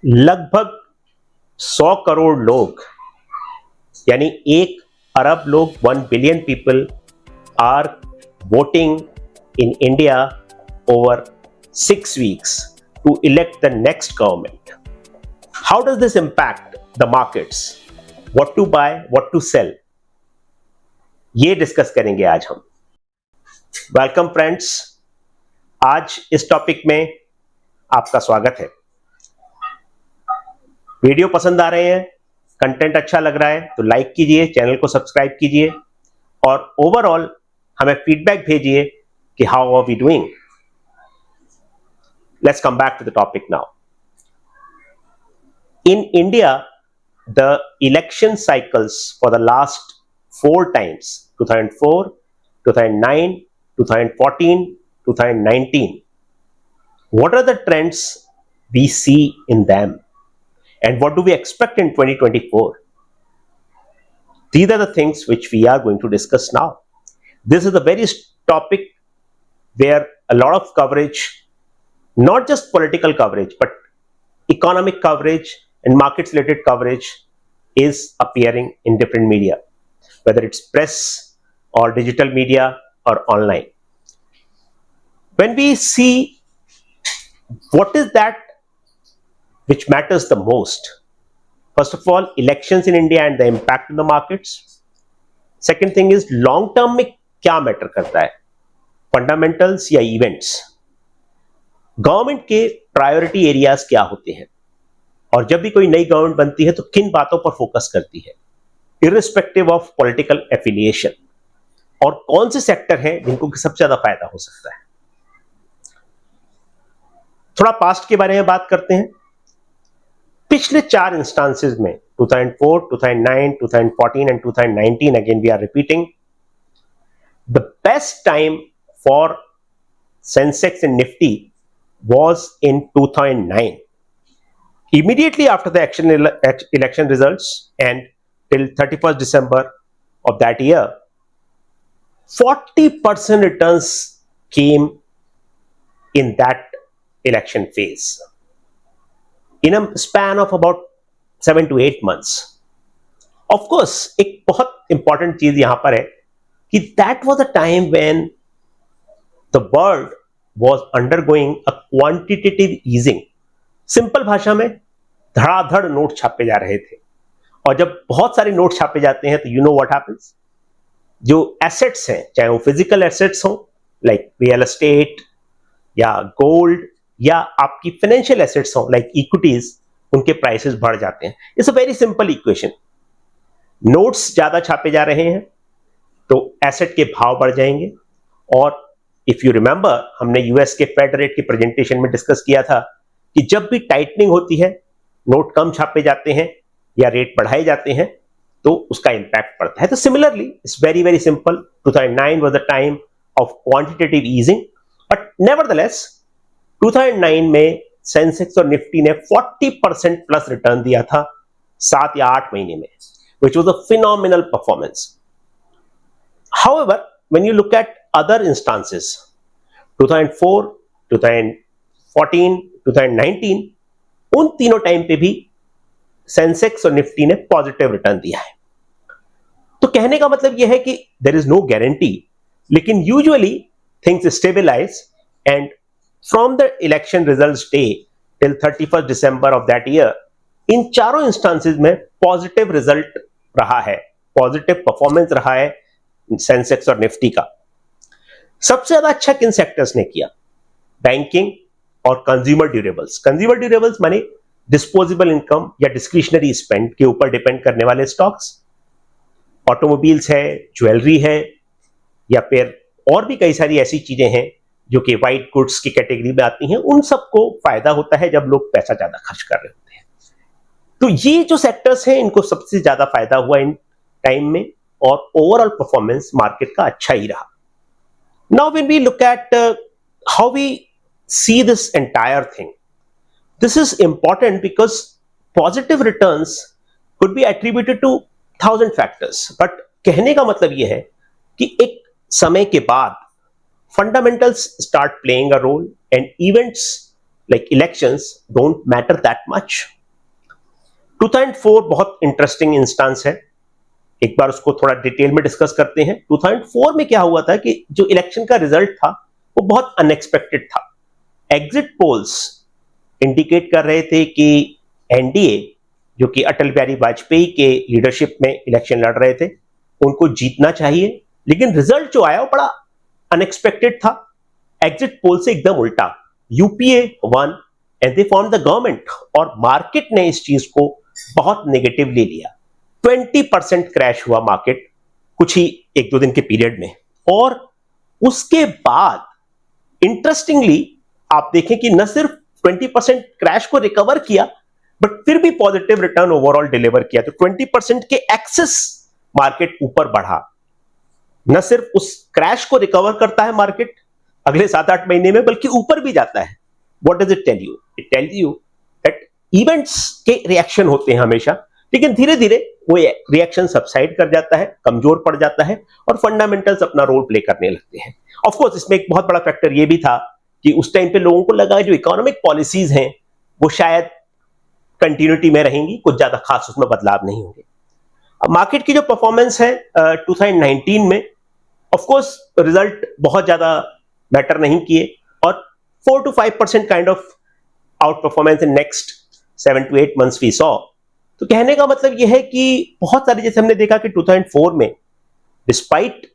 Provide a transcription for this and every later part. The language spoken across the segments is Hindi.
लगभग 100 करोड़ लोग यानी 1 अरब लोग 1 billion people are voting in India over 6 weeks to elect the next government. How does this impact the markets? What to buy, what to sell? ये डिस्कस करेंगे आज हम। वेलकम फ्रेंड्स, आज इस टॉपिक में आपका स्वागत है। वीडियो पसंद आ रहे हैं, कंटेंट अच्छा लग रहा है तो लाइक कीजिए, चैनल को सब्सक्राइब कीजिए और ओवरऑल हमें फीडबैक भेजिए कि how are we doing. Let's come back to the topic now. In India the election cycles for the last 4 times 2004, 2009, 2014, 2019, what are the trends we see in them and what do we expect in 2024? These are the things which we are going to discuss now. This is the very topic where a lot of coverage, not just political coverage, but economic coverage and markets related coverage is appearing in different media, whether it's press or digital media or online. When we see what is that which matters the most, first of all, elections in India and the impact on the markets. Second thing is long term में क्या मैटर करता है, फंडामेंटल्स या इवेंट्स। गवर्नमेंट के प्रायोरिटी एरियाज क्या होते हैं और जब भी कोई नई गवर्नमेंट बनती है तो किन बातों पर फोकस करती है इर्रिस्पेक्टिव ऑफ पॉलिटिकल एफिलिएशन, और कौन से सेक्टर हैं जिनको सबसे ज्यादा फायदा हो सकता है। थोड़ा पास्ट के बारे में बात करते हैं। पिछले 4 इंस्टांसेस में 2004, 2009, 2014 and 2019, again we are repeating, the best time for Sensex and Nifty was in 2009. Immediately after the election results and till 31st December of that year, 40% returns came in that election phase in a span of about 7 to 8 months. Of course, एक बहुत important चीज यहां पर है कि that was a time when the world was undergoing a quantitative easing. Simple भाषा में धड़ाधड़ नोट छापे जा रहे थे, और जब बहुत सारे नोट छापे जाते हैं तो यू नो व्हाट हैपेंस, जो एसेट्स हैं, चाहे वो फिजिकल एसेट्स हो लाइक रियल एस्टेट या गोल्ड, या आपकी फाइनेंशियल एसेट्स हो लाइक इक्विटीज, उनके प्राइसेस बढ़ जाते हैं। It's a very simple equation. Notes ज्यादा छापे जा रहे हैं तो एसेट के भाव बढ़ जाएंगे, और इफ यू रिमेंबर, हमने यूएस के फेड रेट के प्रेजेंटेशन में डिस्कस किया था कि जब भी टाइटनिंग होती है, नोट कम छापे जाते हैं या रेट बढ़ाए जाते हैं तो उसका इंपैक्ट पड़ता है। तो similarly it's very very simple. 2009 was the time of quantitative easing, but nevertheless 2009 में सेंसेक्स और निफ्टी ने 40% प्लस रिटर्न दिया था 7 या 8 महीने में, which was a phenomenal performance. However, when you look at other instances, 2004, 2014, 2019, उन तीनों टाइम पे भी सेंसेक्स और निफ्टी ने पॉजिटिव रिटर्न दिया है। तो कहने का मतलब यह है कि देयर इज नो गारंटी, लेकिन usually things stabilise, and from the election results day till 31st December of that year, इन चारों इंस्टांसेस में पॉजिटिव रिजल्ट रहा है, पॉजिटिव परफॉर्मेंस रहा है सेंसेक्स और निफ्टी का। सबसे ज्यादा अच्छा किन सेक्टर्स ने किया? बैंकिंग और कंज्यूमर ड्यूरेबल्स। कंज्यूमर ड्यूरेबल्स माने डिस्पोजेबल इनकम या डिस्क्रिशनरी स्पेंड के ऊपर डिपेंड करने वाले स्टॉक्स, ऑटोमोबाइल्स है, ज्वेलरी है, या फिर और भी कई सारी ऐसी चीजें हैं जो कि वाइट गुड्स की कैटेगरी में आती हैं। उन सबको फायदा होता है जब लोग पैसा ज्यादा खर्च कर रहे होते हैं। तो ये जो सेक्टर्स हैं, इनको सबसे ज्यादा फायदा हुआ इन टाइम में, और ओवरऑल परफॉर्मेंस मार्केट का अच्छा ही रहा। Now when we look at how we see this entire thing, this is important because positive returns could be attributed to 1000 factors, but कहने का मतलब यह है कि एक समय के बाद fundamentals start playing a role and events like elections don't matter that much. 2004 बहुत इंटरेस्टिंग इंस्टेंस है, एक बार उसको थोड़ा डिटेल में डिस्कस करते हैं। 2004 में क्या हुआ था कि जो इलेक्शन का रिजल्ट था वो बहुत अनएक्सपेक्टेड था। एग्जिट पोल्स इंडिकेट कर रहे थे कि एनडीए, जो कि अटल बिहारी वाजपेयी के लीडरशिप में इलेक्शन लड़ रहे थे, उनको जीतना चाहिए, लेकिन रिजल्ट जो आया वो बड़ा अनएक्सपेक्टेड था। एग्जिट पोल से एकदम उल्टा, UPA one and they form the government, और मार्केट ने इस चीज को बहुत नेगेटिवली लिया। 20% क्रैश हुआ मार्केट कुछ ही एक दो दिन के पीरियड में, और उसके बाद इंटरेस्टिंगली आप देखें कि न सिर्फ 20% क्रैश को रिकवर किया, बट फिर भी पॉजिटिव रिटर्न ओवरऑल डिलीवर किया। तो 20% के एक्सेस मार्केट ऊपर बढ़ा। न सिर्फ उस क्रैश को रिकवर करता है मार्केट अगले 7-8 महीने में, बल्कि ऊपर भी जाता है। What does it tell you? It tells you that events के रिएक्शन होते हैं हमेशा, लेकिन धीरे धीरे वो रिएक्शन सबसाइड कर जाता है, कमजोर पड़ जाता है, और फंडामेंटल्स अपना रोल प्ले करने लगते हैं। ऑफ कोर्स इसमें एक बहुत बड़ा फैक्टर ये भी था कि उस टाइम पे लोगों को लगा जो इकोनॉमिक पॉलिसीज हैं वो शायद कंटिन्यूटी में रहेंगी, कुछ ज्यादा खास उसमें बदलाव नहीं होंगे। अब मार्केट की जो परफॉर्मेंस है 2019 में, ऑफ कोर्स रिजल्ट बहुत ज्यादा मैटर नहीं किए, और 4 to 5% kind of outperformance in next 7 to 8 months we saw. तो कहने का मतलब यह है कि बहुत सारे, जैसे हमने देखा कि 2004 में despite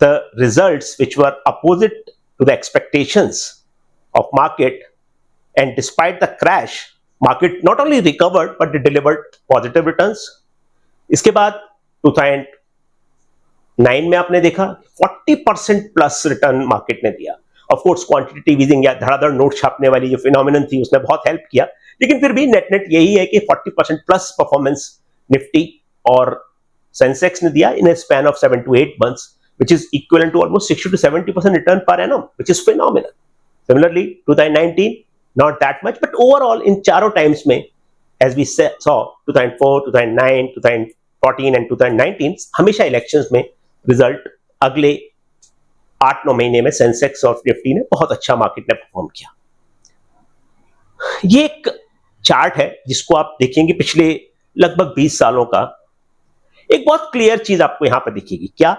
the results which were opposite to the expectations of market and despite the crash, market not only recovered but it delivered positive returns. इसके बाद 2009 में आपने देखा 40% प्लस रिटर्न मार्केट ने दिया। ऑफ कोर्स क्वांटिटेटिव ईजिंग या धड़ाधड़ नोट छापने वाली जो फिनोमिनन थी उसने बहुत हेल्प किया, लेकिन फिर भी नेट नेट यही है कि 40% प्लस परफॉर्मेंस निफ्टी और सेंसेक्स ने दिया इन ए span of 7 to 8 months, which is equivalent to almost 60 to 70% return per annum, which is phenomenal. Similarly, 2019, not that much, but overall in चारों times में, as we saw 2004, 2009, 2014 and 2019, हमेशा इलेक्शंस में रिजल्ट अगले 8-9 महीने में सेंसेक्स और निफ्टी ने बहुत अच्छा मार्केट ने परफॉर्म किया। ये एक चार्ट है जिसको आप देखेंगे पिछले लगभग 20 सालों का। एक बहुत क्लियर चीज आपको यहां पर दिखेगी, क्या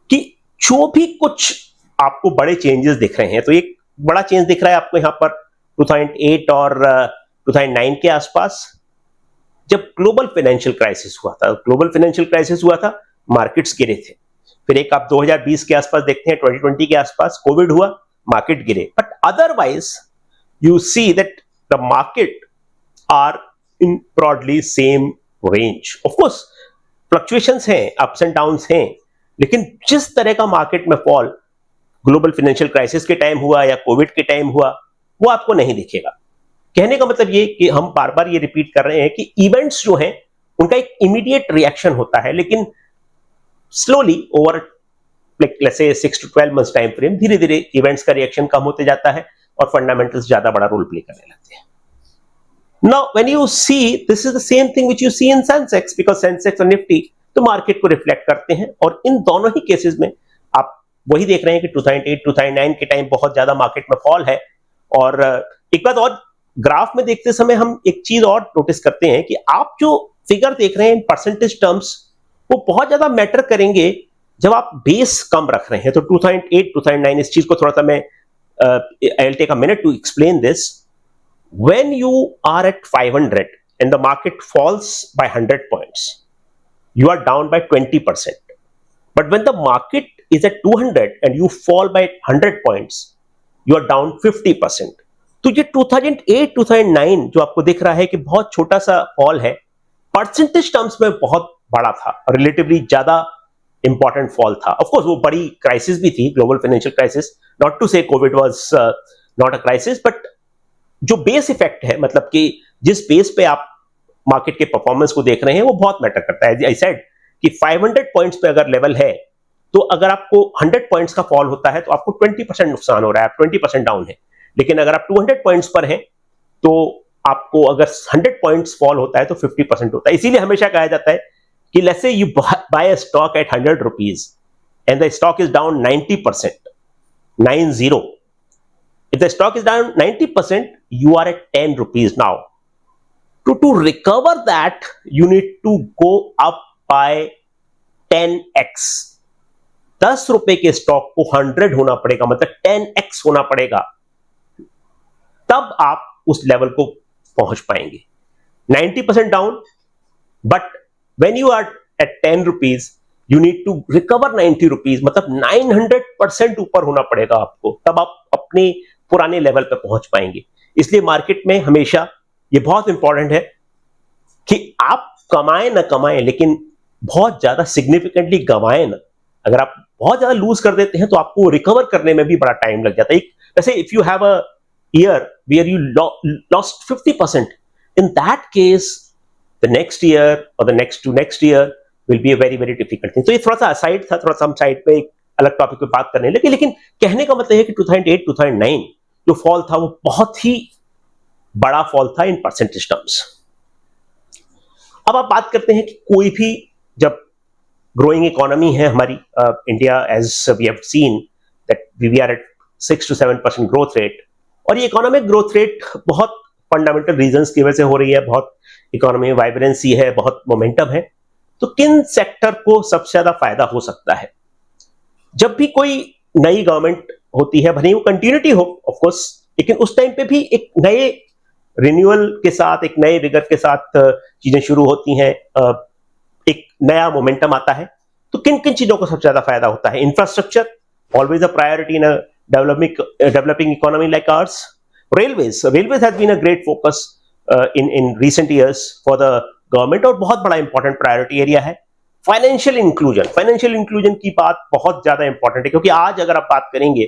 कि जो भी कुछ आपको बड़े चेंजेस दिख रहे हैं, तो एक बड़ा चेंज दिख रहा है आपको यहां पर 2008 और 2009 के आसपास, जब ग्लोबल फाइनेंशियल क्राइसिस हुआ था। ग्लोबल फाइनेंशियल क्राइसिस हुआ था, मार्केट्स गिरे थे। फिर एक आप 2020 के आसपास देखते हैं, 2020 के आसपास कोविड हुआ, मार्केट गिरे। But otherwise you see that the market are in broadly same range. Of course, fluctuations हैं, ups and downs हैं, लेकिन जिस तरह का मार्केट में फॉल ग्लोबल फाइनेंशियल क्राइसिस के टाइम हुआ या कोविड के टाइम हुआ, वो आपको नहीं दिखेगा। कहने का मतलब ये कि हम बार बार ये रिपीट कर रहे हैं कि इवेंट्स जो हैं उनका एक इमीडिएट रिएक्शन होता है, लेकिन slowly over let's say 6 to 12 months time frame, धीरे धीरे इवेंट्स का रिएक्शन कम होते जाता है और फंडामेंटल्स ज्यादा बड़ा रोल प्ले करने लगते हैं। Now, when you see, this is the same thing which you see in Sensex, because Sensex और निफ्टी तो मार्केट को रिफ्लेक्ट करते हैं, और इन दोनों ही केसेस में आप वही देख रहे हैं कि 2008, 2009 के टाइम बहुत ज्यादा मार्केट में फॉल है। और एक बात और, ग्राफ में देखते समय हम एक चीज और नोटिस करते हैं कि आप जो फिगर देख रहे हैं इन परसेंटेज टर्म्स, वो बहुत ज्यादा मैटर करेंगे जब आप बेस कम रख रहे हैं। तो 2008, 2009, इस चीज को थोड़ा सा मैं I'll take a minute to explain this. When you are at 500 and the market falls by 100 points, you are down by 20%. But when the market is at 200 and you fall by 100 points, you are down 50%. तो ये 2008, 2009 जो आपको दिख रहा है कि बहुत छोटा सा फॉल है, परसेंटेज टर्म्स में बहुत बड़ा था, रिलेटिवली ज्यादा इंपॉर्टेंट फॉल था। ऑफ कोर्स वो बड़ी क्राइसिस भी थी, global financial crisis, not to say Covid was not a crisis, but जो बेस इफेक्ट है, मतलब कि जिस बेस पे आप मार्केट के परफॉर्मेंस को देख रहे हैं, वो बहुत मैटर करता है। आई सेड कि 500 पॉइंट्स पे अगर लेवल है, तो अगर आपको 100 पॉइंट्स का फॉल होता है तो आपको 20% नुकसान हो रहा है, आप 20% डाउन है। लेकिन अगर आप 200 पॉइंट्स पर हैं तो आपको अगर 100 पॉइंट्स फॉल होता है तो 50% होता है। इसीलिए हमेशा कहा जाता है कि let's say you buy a stock at 100 rupees and the stock is down 90%, 90. If the stock is down 90%, you are at 10 rupees now. To recover that, you need to go up by 10x. 10 रुपए के स्टॉक को 100 होना पड़ेगा, मतलब 10x होना पड़ेगा, तब आप उस लेवल को पहुंच पाएंगे. 90% down, but when you are at 10 rupees you need to recover 90 rupees, मतलब 900% ऊपर होना पड़ेगा आपको, तब आप अपने पुराने लेवल पे पहुंच पाएंगे. इसलिए मार्केट में हमेशा ये बहुत इंपॉर्टेंट है कि आप कमाएं ना कमाएं, लेकिन बहुत ज्यादा सिग्निफिकेंटली गंवाएं ना. अगर आप बहुत ज्यादा लूज कर देते हैं तो आपको रिकवर करने में भी बड़ा टाइम लग जाता है. जैसे if you have a year where you lost 50%, in that case the next year or the next to next year will be a very very difficult thing. तो ये थोड़ा सा असाइड था, थोड़ा सा हम साइड पे एक अलग टॉपिक पे बात करने लगे, लेकिन कहने का मतलब है कि 2008 2009 जो फॉल था वो बहुत ही बड़ा फॉल था इन परसेंटेज टर्म्स. अब आप बात करते हैं कि कोई भी जब ग्रोइंग इकोनॉमी है हमारी India, as we have seen that we are at 6 to 7% growth rate, और ये इकोनॉमिक ग्रोथ रेट बहुत फंडामेंटल रीजंस की वजह से हो रही है, बहुत इकोनॉमी में वाइब्रेंसी है, बहुत मोमेंटम है. तो किन सेक्टर को सबसे ज्यादा फायदा हो सकता है? जब भी कोई नई गवर्नमेंट होती है, भले वो कंटिन्यूटी हो ऑफ कोर्स, लेकिन उस टाइम पे भी एक नए रिन्यूअल के साथ, एक नए विगर के साथ चीजें शुरू होती हैं, एक नया मोमेंटम आता है. तो किन किन चीजों को सबसे ज्यादा फायदा होता है? Infrastructure, always a priority in a developing economy like ours. Railways has been a great focus in recent years for the government, और बहुत बड़ा इंपॉर्टेंट प्रायोरिटी एरिया है. फाइनेंशियल इंक्लूजन की बात बहुत ज्यादा इंपॉर्टेंट है, क्योंकि आज अगर आप बात करेंगे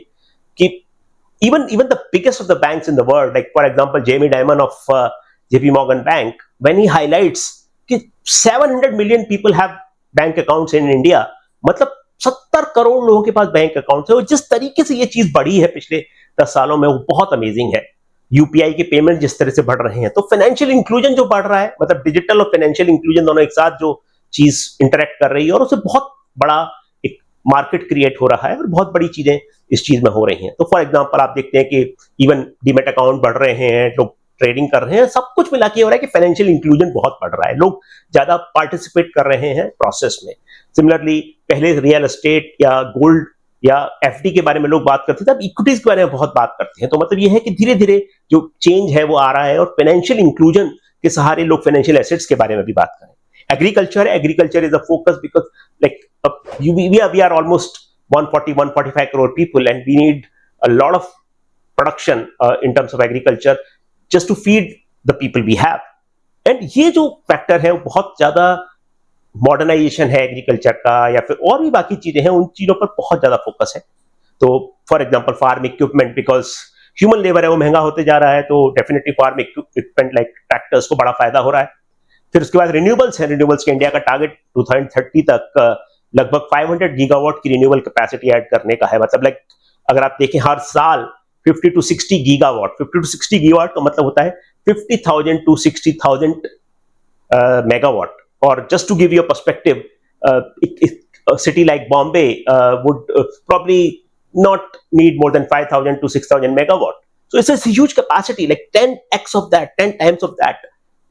कि even the biggest of the banks in the world, like for example Jamie Dimon of JP Morgan Bank, when he highlights कि 700 million people have bank accounts in India, मतलब 70 करोड़ लोगों के पास बैंक अकाउंट है, और जिस तरीके से ये चीज बढ़ी है पिछले 10 सालों में वो बहुत अमेजिंग है. यूपीआई के पेमेंट जिस तरह से बढ़ रहे हैं, तो फाइनेंशियल इंक्लूजन जो बढ़ रहा है, मतलब डिजिटल और फाइनेंशियल इंक्लूजन दोनों एक साथ जो चीज इंटरेक्ट कर रही है, और उससे बहुत बड़ा एक मार्केट क्रिएट हो रहा है, और बहुत बड़ी चीजें इस चीज में हो रही हैं. तो फॉर एग्जांपल आप देखते हैं कि इवन डीमेट अकाउंट बढ़ रहे हैं, लोग ट्रेडिंग कर रहे हैं, सब कुछ मिला के हो रहा है कि फाइनेंशियल इंक्लूजन बहुत बढ़ रहा है, लोग ज्यादा पार्टिसिपेट कर रहे हैं प्रोसेस में. सिमिलरली पहले रियल एस्टेट या गोल्ड या एफडी के बारे में लोग बात करते थे, अब इक्विटीज के बारे में बहुत बात करते हैं. तो मतलब ये है कि धीरे धीरे जो चेंज है वो आ रहा है, और फाइनेंशियल इंक्लूजन के सहारे लोग फाइनेंशियल एसेट्स के बारे में भी बात करें. Agriculture is a focus, because like we are almost 140-145 crore people, and we need a lot of production in terms of agriculture just to feed the people we have. And ये जो फैक्टर है वो बहुत ज्यादा मॉडर्नाइजेशन है एग्रीकल्चर का, या फिर और भी बाकी चीजें हैं, उन चीजों पर बहुत ज्यादा फोकस है. तो for example farm equipment, because human labour है वो महंगा होते जा रहा है, तो definitely farm equipment like tractors को बड़ा फायदा हो रहा है. फिर उसके बाद रिन्यूएबल्स है. रिन्यूएबल्स के इंडिया का टारगेट 2030 तक लगभग 500 गीगावाट की रिन्यूएबल कैपेसिटी ऐड करने का है. मतलब लाइक अगर आप देखें हर साल 50 to 60 गीगावाट, 50 to 60 गीगावाट का मतलब होता है 50,000 to 60,000 megawatt. Or just to give you a perspective, a city like Bombay would probably not need more than 5,000 to 6,000 megawatt. So it's a huge capacity, like 10x of that, 10 times of that.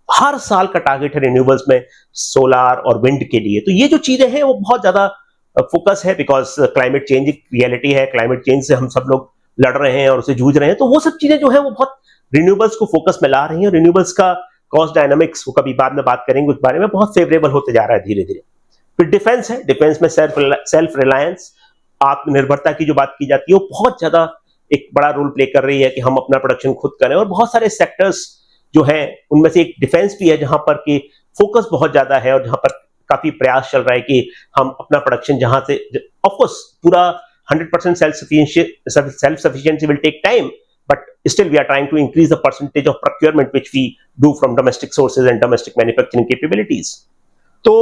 हर साल का टारगेट है रिन्यूएबल्स में, सोलर और विंड के लिए. तो ये जो चीजें हैं वो बहुत ज्यादा फोकस है, बिकॉज क्लाइमेट चेंज एक रियलिटी है. क्लाइमेट चेंज से हम सब लोग लड़ रहे हैं और उसे जूझ रहे हैं. तो वो सब चीजें जो है वो बहुत रिन्यूएबल्स को फोकस में ला रही हैं. रिन्यूएबल्स का कॉस्ट डायनामिक्स वो कभी बाद में बात करेंगे उस बारे में, बहुत फेवरेबल होते जा रहा है धीरे धीरे. फिर डिफेंस है. डिफेंस में सेल्फ रिलायंस, आत्मनिर्भरता की जो बात की जाती है वो बहुत ज्यादा एक बड़ा रोल प्ले कर रही है कि हम अपना प्रोडक्शन खुद करें. और बहुत सारे सेक्टर्स जो हैं उनमें से एक डिफेंस भी है, जहां पर कि फोकस बहुत ज्यादा है, और जहां पर काफी प्रयास चल रहा है कि हम अपना प्रोडक्शन जहां से, ऑफ कोर्स पूरा 100% self sufficiency will take time, but still we are trying to increase the percentage of procurement which we do from domestic sources and domestic manufacturing capabilities. तो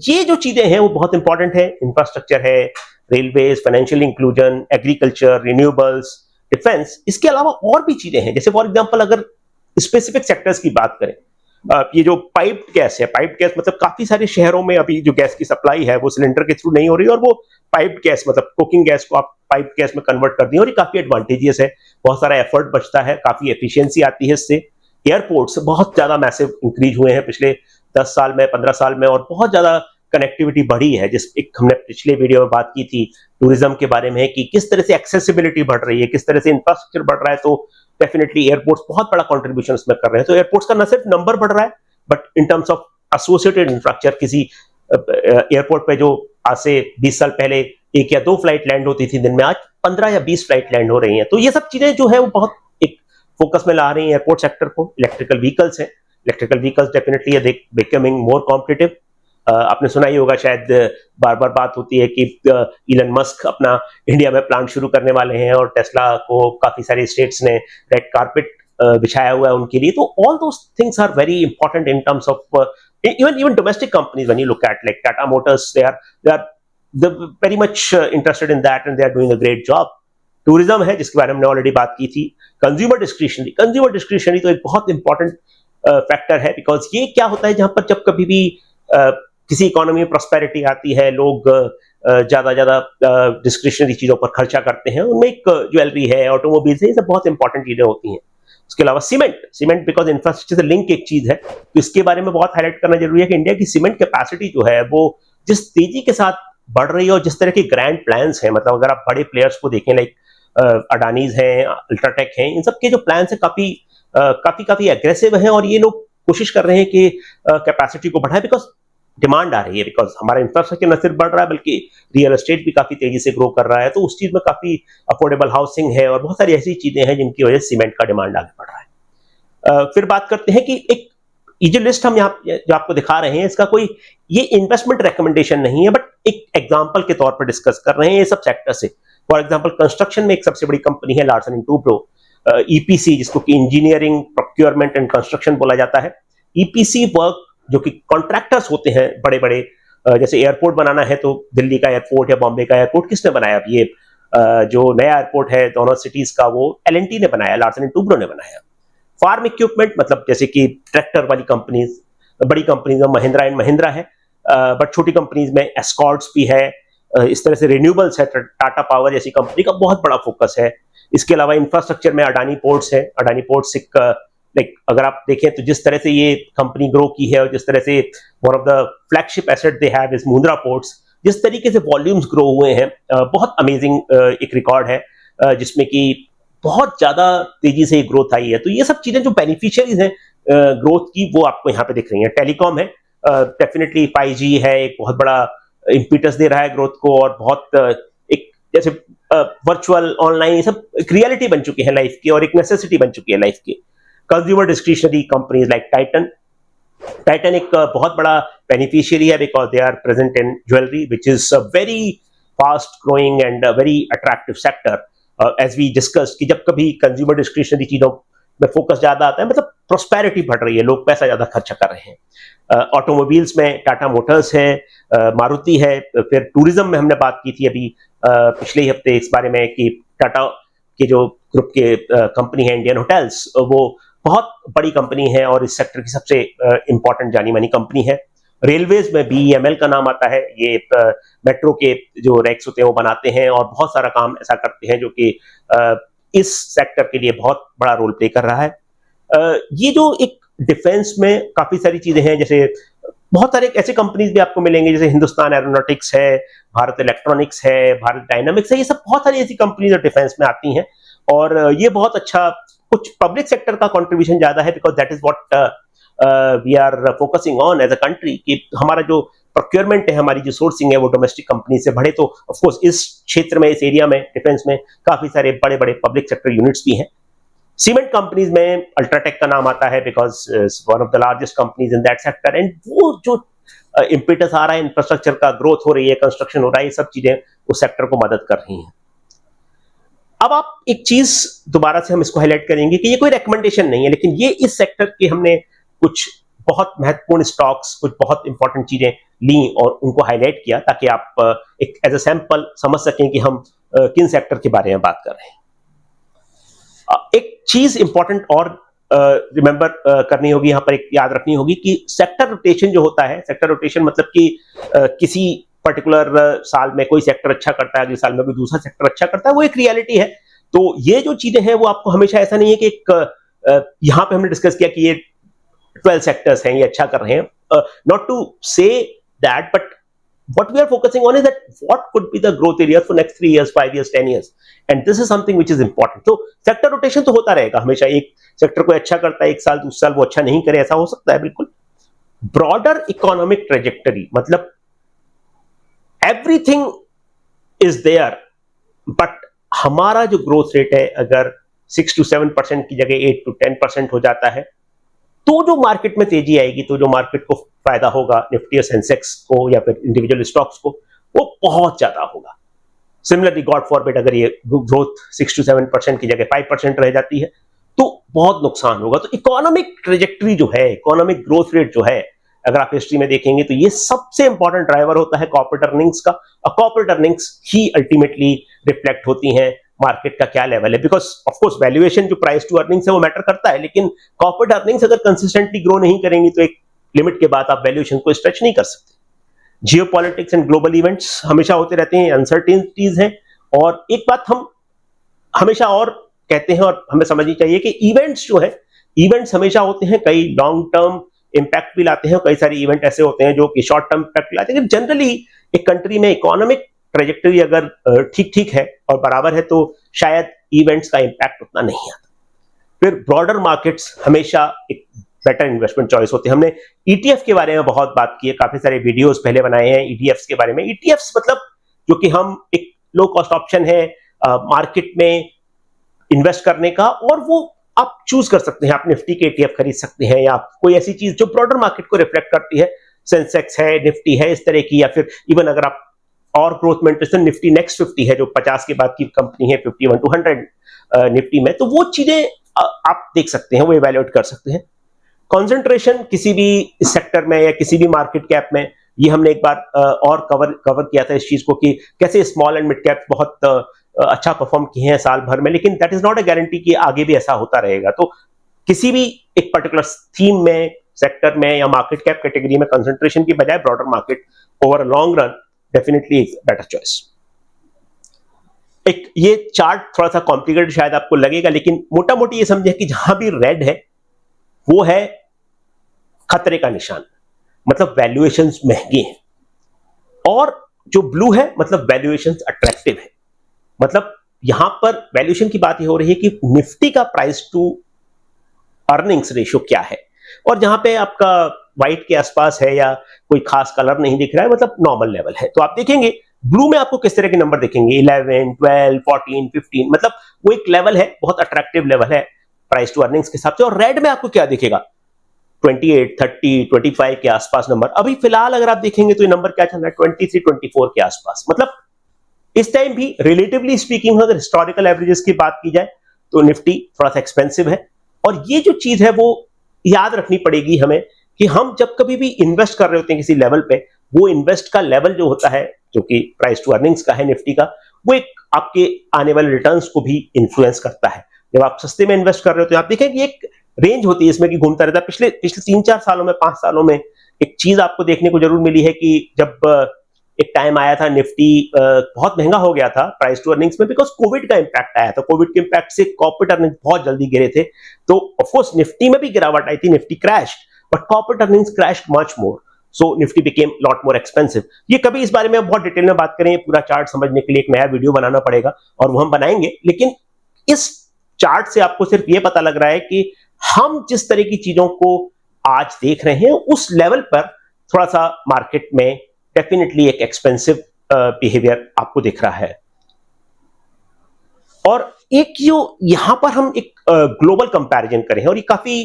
ये जो चीजें हैं वो बहुत इंपॉर्टेंट है. इंफ्रास्ट्रक्चर है, railways, financial inclusion, agriculture, renewables, defence. इसके अलावा और भी चीजें हैं. जैसे फॉर एग्जांपल अगर स्पेसिफिक सेक्टर्स की बात करें, ये जो पाइप्ड गैस है, पाइप्ड गैस मतलब काफी सारे शहरों में अभी जो गैस की सप्लाई है वो सिलेंडर के थ्रू नहीं हो रही, और वो पाइप्ड गैस मतलब कुकिंग गैस को आप पाइप गैस में कन्वर्ट कर दी और ये काफी एडवांटेजियस है, बहुत सारा एफर्ट बचता है, काफी एफिशिएंसी आती है इससे। एयरपोर्ट्स बहुत ज्यादा मैसिव इंक्रीज हुए हैं पिछले 10 साल में, 15 साल में, और बहुत ज्यादा कनेक्टिविटी बढ़ी है। जिस एक हमने पिछले वीडियो में बात की थी टूरिज्म के बारे में कि किस तरह से एक्सेसिबिलिटी बढ़ रही है, किस तरह से इंफ्रास्ट्रक्चर बढ़ रहा है, तो डेफिनेटली एयरपोर्ट्स बहुत बड़ा कंट्रीब्यूशन इसमें कर रहे हैं। तो एयरपोर्ट्स का न सिर्फ नंबर बढ़ रहा है, but in terms of associated infrastructure, किसी एयरपोर्ट पे जो आज से 20 साल पहले 1 या 2 फ्लाइट लैंड होती थी दिन में, आज 15 या 20 फ्लाइट लैंड हो रही हैं। तो ये सब चीजें जो है वो बहुत एक फोकस में ला रही हैं एयरपोर्ट सेक्टर को। इलेक्ट्रिकल व्हीकल्स हैं, इलेक्ट्रिकल व्हीकल्स डेफिनेटली है बिकमिंग मोर कॉम्पिटिटिव। आपने सुना ही होगा शायद, बार बार बात होती है कि इलन मस्क अपना इंडिया में प्लांट शुरू करने वाले हैं और टेस्ला को काफी सारे स्टेट्स ने रेड कारपेट बिछाया हुआ है उनके लिए। तो all those things are very important in terms of even domestic companies. When you look at like Tata Motors, they're very much interested in that and they are doing a great job. Tourism है जिसके बारे में हमने ऑलरेडी बात की थी। कंज्यूमर डिस्क्रिशनरी तो एक बहुत इंपॉर्टेंट फैक्टर है, बिकॉज ये क्या होता है, जहां पर जब कभी भी किसी इकोनॉमी में प्रॉस्पेरिटी आती है, लोग ज्यादा डिस्क्रिशनरी चीजों पर खर्चा करते हैं। उनमें एक ज्वेलरी है, ऑटोमोबाइल्स है, ये सब बहुत इंपॉर्टेंट चीजें होती हैं। उसके अलावा सीमेंट बिकॉज इंफ्रास्ट्रक्चर से लिंक एक चीज है, तो इसके बारे में बहुत हाईलाइट करना जरूरी है कि इंडिया की सीमेंट कैपेसिटी जो है वो जिस तेजी के साथ बढ़ रही है और जिस तरह के ग्रैंड प्लान्स हैं, मतलब अगर आप बड़े प्लेयर्स को देखें लाइक अडानीज हैं, अल्ट्राटेक हैं, इन सब के जो प्लान्स हैं काफी एग्रेसिव हैं और ये लोग कोशिश कर रहे हैं कि कैपेसिटी को बढ़ाए, बिकॉज डिमांड आ रही है, बिकॉज हमारा इंफ्रास्ट्रक्चर न सिर्फ बढ़ रहा है बल्कि रियल एस्टेट भी काफी तेजी से ग्रो कर रहा है। तो उस चीज में काफी अफोर्डेबल हाउसिंग है और बहुत सारी ऐसी चीजें हैं जिनकी वजह से सीमेंट का डिमांड आगे बढ़ रहा है। फिर बात करते हैं कि एक ये जो लिस्ट हम यहाँ जो आपको दिखा रहे हैं, इसका कोई ये इन्वेस्टमेंट रिकमेंडेशन नहीं है, बट एक एग्जाम्पल के तौर पर डिस्कस कर रहे हैं ये सब सेक्टर से। फॉर एग्जाम्पल कंस्ट्रक्शन में एक सबसे बड़ी कंपनी है लार्सन एंड टुब्रो, ईपीसी, जिसको कि इंजीनियरिंग प्रोक्योरमेंट एंड कंस्ट्रक्शन बोला जाता है। ईपीसी वर्क जो कि कॉन्ट्रैक्टर्स होते हैं बड़े बड़े, जैसे एयरपोर्ट बनाना है तो दिल्ली का एयरपोर्ट या बॉम्बे का एयरपोर्ट किसने बनाया? अब ये जो नया एयरपोर्ट है दोनों सिटीज का, वो एलएनटी ने बनाया, लार्सन एंड टुब्रो ने बनाया। फार्म इक्विपमेंट मतलब जैसे कि ट्रैक्टर वाली कंपनीज, बड़ी कंपनीज में महिंद्रा एंड महिंद्रा है, बट छोटी कंपनीज में एस्कॉर्ट्स भी है। इस तरह से रिन्यूएबल्स है, टाटा पावर जैसी कंपनी का बहुत बड़ा फोकस है। इसके अलावा इंफ्रास्ट्रक्चर में अडानी पोर्ट्स है। अडानी पोर्ट्स एक लाइक अगर आप देखें तो जिस तरह से ये कंपनी ग्रो की है और जिस तरह से one of the flagship asset they have is Mundra ports, जिस तरीके से वॉल्यूम्स ग्रो हुए हैं, बहुत अमेजिंग एक रिकॉर्ड है, जिसमें कि बहुत ज्यादा तेजी से ग्रोथ आई है। तो ये सब चीजें जो बेनिफिशियरीज हैं ग्रोथ की, वो आपको यहाँ पे दिख रही है। टेलीकॉम है, डेफिनेटली 5G है, एक बहुत बड़ा इंपीटस दे रहा है ग्रोथ को, और बहुत एक जैसे वर्चुअल ऑनलाइन ये सब एक रियलिटी बन चुकी है लाइफ की और एक नेसेसिटी बन चुकी है लाइफ की। Consumer discretionary companies like Titan एक बहुत बड़ा बेनिफिशियरी है, because they are present in jewellery which is a very fast growing and very attractive sector. As we discuss कि जब कभी कंज्यूमर डिस्क्रिशनरी चीजों में फोकस ज्यादा आता है, मतलब प्रोस्पेरिटी बढ़ रही है, लोग पैसा ज्यादा खर्चा कर रहे हैं। ऑटोमोबाइल्स में टाटा मोटर्स है, मारुति है। फिर टूरिज्म में हमने बात की थी अभी पिछले ही हफ्ते इस बारे में कि टाटा के जो ग्रुप के कंपनी है इंडियन होटल्स, वो बहुत बड़ी कंपनी है और इस सेक्टर की सबसे इंपॉर्टेंट जानी मानी कंपनी है। रेलवेज में BEML का नाम आता है, ये मेट्रो के जो रैक्स होते हैं वो बनाते हैं और बहुत सारा काम ऐसा करते हैं जो कि इस सेक्टर के लिए बहुत बड़ा रोल प्ले कर रहा है। ये जो एक डिफेंस में काफी सारी चीजें हैं, जैसे बहुत सारे ऐसे कंपनीज भी आपको मिलेंगे, जैसे हिंदुस्तान एरोनॉटिक्स है, भारत इलेक्ट्रॉनिक्स है, भारत डायनामिक्स है, ये सब बहुत सारी ऐसी कंपनीज डिफेंस में आती हैं और ये बहुत अच्छा, कुछ पब्लिक सेक्टर का कंट्रीब्यूशन ज्यादा है, because that is what we are focusing on as a country, कि हमारा जो प्रोक्योरमेंट है, हमारी जो सोर्सिंग है वो डोमेस्टिक कंपनी से बढ़े। तो ऑफ कोर्स इस क्षेत्र में, इस एरिया में, डिफेंस में काफी सारे बड़े बड़े पब्लिक सेक्टर यूनिट्स भी हैं। सीमेंट कंपनीज में अल्ट्राटेक का नाम आता है, because one of the largest companies in that sector, and वो जो इम्पिटस आ रहा है, इंफ्रास्ट्रक्चर का ग्रोथ हो रही है, कंस्ट्रक्शन हो रहा है, ये सब चीजें उस सेक्टर को मदद कर रही हैं। अब आप एक चीज दोबारा से हम इसको हाईलाइट करेंगे कि ये कोई रिकमेंडेशन नहीं है, लेकिन ये इस सेक्टर के हमने कुछ बहुत महत्वपूर्ण स्टॉक्स, कुछ बहुत इंपॉर्टेंट चीजें ली और उनको हाईलाइट किया, ताकि आप एक एज अ सैंपल समझ सकें कि हम किन सेक्टर के बारे में बात कर रहे हैं। एक चीज इंपॉर्टेंट और रिमेंबर करनी होगी, यहां पर एक याद रखनी होगी कि सेक्टर रोटेशन जो होता है, सेक्टर रोटेशन मतलब कि किसी पर्टिकुलर साल में कोई सेक्टर अच्छा करता है, अगले साल में कोई दूसरा सेक्टर अच्छा करता है, वो एक रियलिटी है। तो ये जो चीजें हैं वो आपको हमेशा, ऐसा नहीं है कि एक यहाँ पे हमने डिस्कस किया कि ये 12 सेक्टर्स हैं ये अच्छा कर रहे हैं, not to say that, but what we are focusing on is that what could be the growth areas for next 3 years, 5 years, 10 years, and this is something which is important. तो सेक्टर रोटेशन तो होता रहेगा हमेशा, एक सेक्टर कोई अच्छा करता है एक साल, दूसरे साल वो अच्छा नहीं करे, ऐसा हो सकता है बिल्कुल। ब्रॉडर इकोनॉमिक ट्रेजेक्टरी मतलब एवरीथिंग इज देयर, बट हमारा जो ग्रोथ रेट है अगर 6 to 7% की जगह 8 to 10% हो जाता है, तो जो मार्केट में तेजी आएगी, तो जो मार्केट को फायदा होगा, निफ्टी और सेंसेक्स को या फिर इंडिविजुअल स्टॉक्स को, वो बहुत ज्यादा होगा। सिमिलरली गॉड फॉरबिड अगर ये ग्रोथ 6 to 7% की जगह 5% रह जाती है तो बहुत नुकसान होगा। तो इकोनॉमिक ट्रेजेक्टरी जो है, इकोनॉमिक ग्रोथ रेट जो है, अगर आप हिस्ट्री में देखेंगे तो ये सबसे इंपॉर्टेंट ड्राइवर होता है कॉर्पोरेट अर्निंग्स का, और कॉर्पोरेट अर्निंग्स ही अल्टीमेटली रिफ्लेक्ट होती हैं मार्केट का क्या लेवल है। बिकॉज ऑफ कोर्स वैल्यूएशन जो प्राइस टू अर्निंग्स है वो मैटर करता है, लेकिन कॉर्पोरेट अर्निंग्स अगर कंसिस्टेंटली ग्रो नहीं करेंगी तो एक लिमिट के बाद आप वैल्यूएशन को स्ट्रेच नहीं कर सकते। जियोपॉलिटिक्स एंड ग्लोबल इवेंट्स हमेशा होते रहते हैं, अनसर्टेनिटीज हैं। और एक बात हम हमेशा और कहते हैं और हमें समझनी चाहिए कि इवेंट्स जो है, इवेंट्स हमेशा होते हैं, कई लॉन्ग टर्म इंपैक्ट भी लाते हैं, कई सारे इवेंट ऐसे होते हैं जो कि शॉर्ट टर्म इंपैक्ट लाते हैं। जनरली एक कंट्री में इकोनॉमिक ट्रेजेक्टरी अगर ठीक ठीक है और बराबर है तो शायद इवेंट्स का इंपैक्ट उतना नहीं आता। फिर ब्रॉडर मार्केट्स हमेशा एक बेटर इन्वेस्टमेंट चॉइस होते हैं। हमने ईटीएफ के बारे में बहुत बात की है, काफी सारे वीडियोस पहले बनाए हैं ईटीएफ्स के बारे में। ईटीएफ्स मतलब जो कि हम एक लो कॉस्ट ऑप्शन है मार्केट में इन्वेस्ट करने का, और वो आप चूज कर सकते हैं, आप निफ्टी के ईटीएफ खरीद सकते हैं या कोई ऐसी चीज जो ब्रॉडर मार्केट को रिफ्लेक्ट करती है, सेंसेक्स है, निफ्टी है, इस तरह की। या फिर इवन अगर आप और ग्रोथ में इंटरेस्ट, निफ्टी नेक्स्ट 50 है जो 50 के बाद की कंपनी है, 51 to 100 निफ्टी में, तो वो चीजें आप देख सकते हैं, वो इवैल्यूएट कर सकते हैं। कंसंट्रेशन किसी भी सेक्टर में या किसी भी मार्केट कैप में, ये हमने एक बार और कवर किया था इस चीज को कि कैसे स्मॉल एंड मिड कैप बहुत अच्छा परफॉर्म किए हैं साल भर में, लेकिन that is not a guarantee कि आगे भी ऐसा होता रहेगा। तो किसी भी एक पर्टिकुलर थीम में, सेक्टर में या मार्केट कैप कैटेगरी में कंसंट्रेशन की बजाय broader market over a long run definitely एक बेटर चॉइस। एक ये चार्ट थोड़ा सा कॉम्प्लिकेटेड शायद आपको लगेगा, लेकिन मोटा मोटी ये समझे कि जहां भी रेड है वो है खतरे का निशान, मतलब वैल्यूएशंस महंगे हैं, और जो ब्लू है मतलब वैल्यूएशंस अट्रैक्टिव है। मतलब यहां पर वैल्यूएशन की बात ये हो रही है कि निफ्टी का प्राइस टू अर्निंग्स रेशियो क्या है, और जहां पे आपका व्हाइट के आसपास है या कोई खास कलर नहीं दिख रहा है, मतलब नॉर्मल लेवल है। तो आप देखेंगे ब्लू में आपको किस तरह के नंबर दिखेंगे, 11, 12, 14, 15, मतलब वो एक लेवल है, बहुत अट्रैक्टिव लेवल है प्राइस टू अर्निंग्स के हिसाब से। और रेड में आपको क्या दिखेगा, 28, 30, 25 के आसपास नंबर। अभी फिलहाल अगर आप देखेंगे तो ये नंबर क्या चल रहा है, 23, 24 के आसपास। मतलब इस टाइम भी रिलेटिवली स्पीकिंग अगर हिस्टोरिकल एवरेजेस की बात की जाए तो निफ्टी थोड़ा सा एक्सपेंसिव है। और ये जो चीज है वो याद रखनी पड़ेगी हमें कि हम जब कभी भी इन्वेस्ट कर रहे होते हैं किसी लेवल पे, वो इन्वेस्ट का लेवल जो होता है, जो कि प्राइस टू अर्निंग्स का है निफ्टी का, वो एक आपके आने वाले रिटर्न्स को भी इन्फ्लुएंस करता है। जब आप सस्ते में इन्वेस्ट कर रहे होते हैं, आप देखें कि एक रेंज होती है इसमें कि घूमता रहता है। पिछले 3-4 सालों में, 5 सालों में एक चीज आपको देखने को जरूर मिली है कि जब एक टाइम आया था निफ्टी बहुत महंगा हो गया था प्राइस टू अर्निंग्स में, बिकॉज कोविड का इंपैक्ट आया था। कोविड के इंपैक्ट से कॉर्पोरेट अर्निंग्स बहुत जल्दी गिरे थे, तो ऑफकोर्स निफ्टी में भी गिरावट आई थी, Nifty crash, but corporate earnings crash much more, so Nifty became lot more expensive. ये कभी इस बारे में बहुत डिटेल में बात करें, पूरा चार्ट समझने के लिए एक नया वीडियो बनाना पड़ेगा और वो हम बनाएंगे। लेकिन इस चार्ट से आपको सिर्फ ये पता लग रहा है कि हम जिस तरह की चीजों को आज देख रहे हैं उस लेवल पर थोड़ा सा मार्केट में डेफिनेटली एक एक्सपेंसिव बिहेवियर आपको दिख रहा है। और एक जो यहां पर हम एक ग्लोबल कंपैरिजन करें, और ये काफी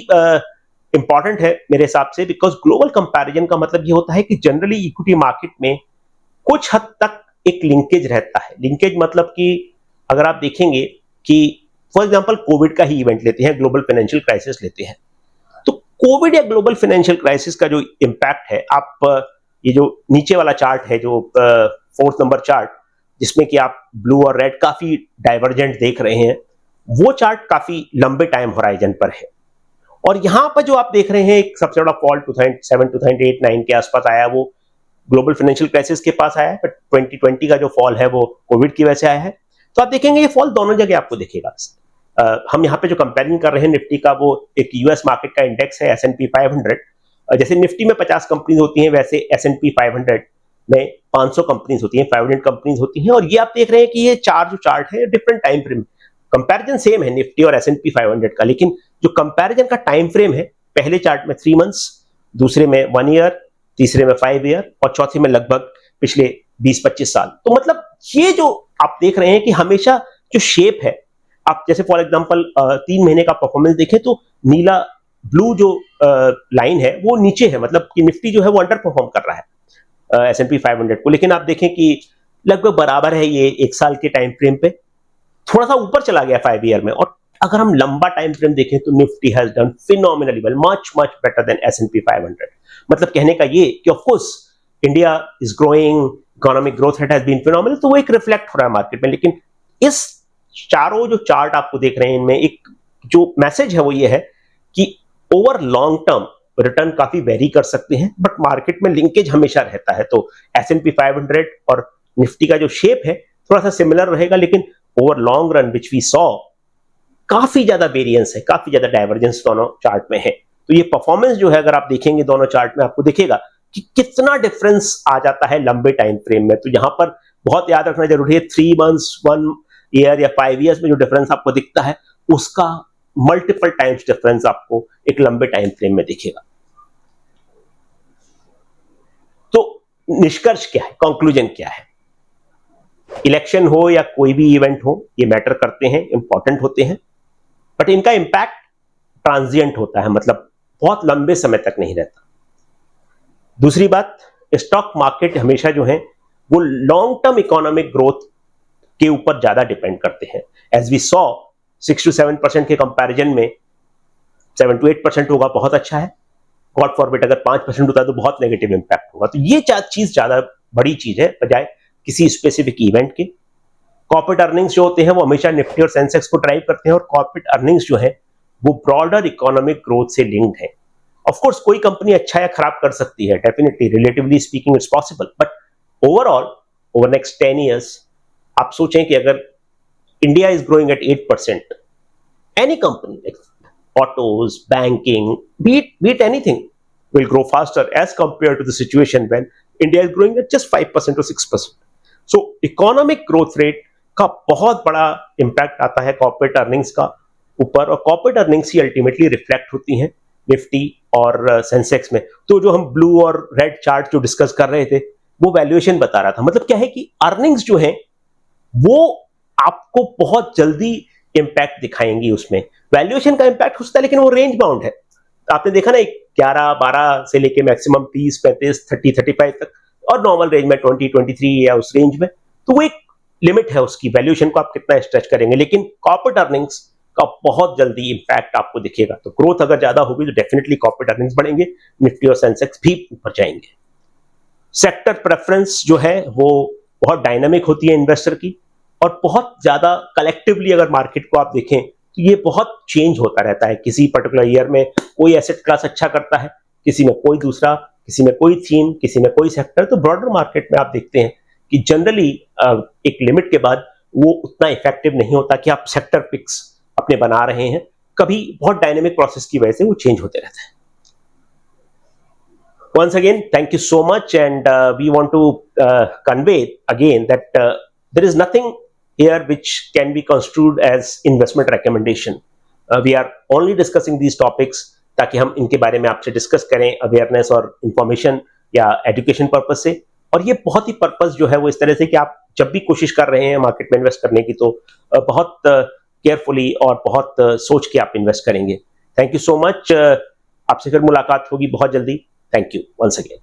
इंपॉर्टेंट है मेरे हिसाब से, बिकॉज ग्लोबल कंपैरिजन का मतलब ये होता है कि जनरली इक्विटी मार्केट में कुछ हद तक एक लिंकेज रहता है। लिंकेज मतलब कि अगर आप देखेंगे कि फॉर एग्जांपल कोविड का ही इवेंट लेते हैं, ग्लोबल फाइनेंशियल क्राइसिस लेते हैं, तो कोविड या ग्लोबल फाइनेंशियल क्राइसिस का जो इंपैक्ट है, आप ये जो नीचे वाला चार्ट है, जो 4th नंबर चार्ट, जिसमें कि आप ब्लू और रेड काफी डाइवर्जेंट देख रहे हैं, वो चार्ट काफी लंबे टाइम होराइजन पर है। और यहां पर जो आप देख रहे हैं एक सबसे बड़ा फॉल 2007, 2008, 2009 के आसपास आया, वो ग्लोबल फाइनेंशियल क्राइसिस के पास आया है, बट 2020 का जो फॉल है वो कोविड की वजह से आया है। तो आप देखेंगे ये फॉल दोनों जगह आपको दिखेगा। हम यहाँ पे जो कंपेरिजन कर रहे हैं निफ्टी का, वो एक यूएस मार्केट का इंडेक्स है S&P 500। जैसे निफ्टी में 50 कंपनीज होती हैं, वैसे S&P 500 में 500 कंपनीज होती हैं, 500 कंपनीज होती हैं। और ये आप देख रहे हैं कि ये जो चार्ट है different time frame, comparison same है निफ्टी और S&P 500 का, लेकिन जो कंपैरिजन का टाइम फ्रेम है, पहले चार्ट में 3 मंथ्स, दूसरे में 1 ईयर, तीसरे में 5 ईयर और चौथे में लगभग पिछले 20-25 साल। तो मतलब ये जो आप देख रहे हैं कि हमेशा जो शेप है, आप जैसे फॉर एग्जांपल 3 महीने का परफॉर्मेंस देखें तो नीला ब्लू जो लाइन है वो नीचे है, मतलब कि निफ्टी जो है वो अंडर परफॉर्म कर रहा है S&P 500 को। लेकिन आप देखें कि लगभग बराबर है ये 1 साल के टाइम फ्रेम पे, थोड़ा सा ऊपर चला गया 5 ईयर में। और अगर हम लंबा टाइम फ्रेम देखें तो Nifty has done phenomenally well, much better than S&P 500। मतलब कहने का ये कि of course India is growing, economic growth rate has been phenomenal, तो वो एक रिफ्लेक्ट हो रहा है मार्केट में। लेकिन इस चारों जो चार्ट आपको देख रहे हैं, इनमें एक जो मैसेज है वो ये है कि ओवर लॉन्ग टर्म रिटर्न काफी वेरी कर सकते हैं, बट मार्केट में लिंकेज हमेशा रहता है। तो S&P 500 और निफ्टी का जो शेप है थोड़ा सा सिमिलर रहेगा, लेकिन over long run which we saw काफी ज्यादा वेरिएंस है, काफी ज्यादा डाइवर्जेंस दोनों चार्ट में है। तो ये परफॉर्मेंस जो है, अगर आप देखेंगे दोनों चार्ट में, आपको दिखेगा कि कितना डिफरेंस आ जाता है लंबे टाइम फ्रेम में। तो यहां पर बहुत याद रखना जरूरी है, 3 मंथ्स, 1 ईयर या 5 ईयर्स में जो डिफरेंस आपको दिखता है, उसका मल्टीपल टाइम्स डिफरेंस आपको एक लंबे टाइम फ्रेम में दिखेगा। तो निष्कर्ष क्या है, कंक्लूजन क्या है? इलेक्शन हो या कोई भी इवेंट हो, ये मैटर करते हैं, इंपॉर्टेंट होते हैं, बट इनका इंपैक्ट ट्रांजिएंट होता है, मतलब बहुत लंबे समय तक नहीं रहता। दूसरी बात, स्टॉक मार्केट हमेशा जो है वो लॉन्ग टर्म इकोनॉमिक ग्रोथ के ऊपर ज्यादा डिपेंड करते हैं। एज वी सॉ 6 to 7% के कंपैरिजन में 7 to 8% होगा, बहुत अच्छा है। गॉड फॉरबिड अगर 5% होता है तो बहुत नेगेटिव इंपैक्ट होगा। तो ये चीज ज्यादा बड़ी चीज है बजाय किसी स्पेसिफिक इवेंट के। कॉर्पोरेट अर्निंग्स जो होते हैं वो हमेशा निफ्टी और सेंसेक्स को ड्राइव करते हैं, और कॉर्पोरेट अर्निंग्स जो है वो ब्रॉडर इकोनॉमिक ग्रोथ से लिंक्ड है। ऑफ कोर्स कोई कंपनी अच्छा या खराब कर सकती है, definitely, relatively speaking it's possible, but overall over next 10 years आप सोचें कि अगर India is growing at 8%, any company like autos, banking, be it anything, will grow faster as compared to the situation when India is growing at just 5% or 6%. So economic growth rate का बहुत बड़ा इम्पैक्ट आता है कॉर्पोरेट अर्निंग्स का ऊपर, और कॉर्पोरेट अर्निंग्स ही अल्टीमेटली रिफ्लेक्ट होती हैं निफ्टी और सेंसेक्स में। तो जो हम ब्लू और रेड चार्ट जो डिस्कस कर रहे थे वो वैल्यूएशन बता रहा था। मतलब क्या है कि अर्निंग्स जो है वो आपको बहुत जल्दी इंपैक्ट दिखाएंगी, उसमें वैल्यूएशन का इंपैक्ट होता है, लेकिन वो रेंज बाउंड है। आपने देखा ना, 11-12 से लेके मैक्सिमम 30, 35, 30, 35 तक, और नॉर्मल रेंज में 20, 23 या उस रेंज में। तो वो एक लिमिट है उसकी, वैल्यूएशन को आप कितना स्ट्रेच करेंगे। लेकिन कॉर्पोरेट अर्निंग्स का बहुत जल्दी इंपैक्ट आपको दिखेगा। तो ग्रोथ अगर ज्यादा होगी तो डेफिनेटली कॉर्पोरेट अर्निंग्स बढ़ेंगे, निफ्टी और सेंसेक्स भी ऊपर जाएंगे। सेक्टर प्रेफरेंस जो है वो बहुत डायनामिक होती है इन्वेस्टर की, और बहुत ज्यादा कलेक्टिवली अगर मार्केट को आप देखें तो ये बहुत चेंज होता रहता है। किसी पर्टिकुलर ईयर में कोई एसेट क्लास अच्छा करता है, किसी में कोई दूसरा, किसी में कोई थीम, किसी में कोई सेक्टर। तो ब्रॉडर मार्केट में आप देखते हैं कि जनरली एक लिमिट के बाद वो उतना इफेक्टिव नहीं होता कि आप सेक्टर पिक्स अपने बना रहे हैं, कभी बहुत डायनेमिक प्रोसेस की वजह से वो चेंज होते रहता है। Once again, thank you so much, and we want to convey again that there is nothing here which can be construed as investment recommendation. We are only discussing these topics ताकि हम इनके बारे में आपसे डिस्कस करें अवेयरनेस और इंफॉर्मेशन या एजुकेशन पर्पस से। और ये बहुत ही पर्पस जो है वो इस तरह से कि आप जब भी कोशिश कर रहे हैं मार्केट में इन्वेस्ट करने की, तो बहुत केयरफुली और बहुत सोच के आप इन्वेस्ट करेंगे। Thank you so much. आपसे फिर मुलाकात होगी बहुत जल्दी। Thank you once again.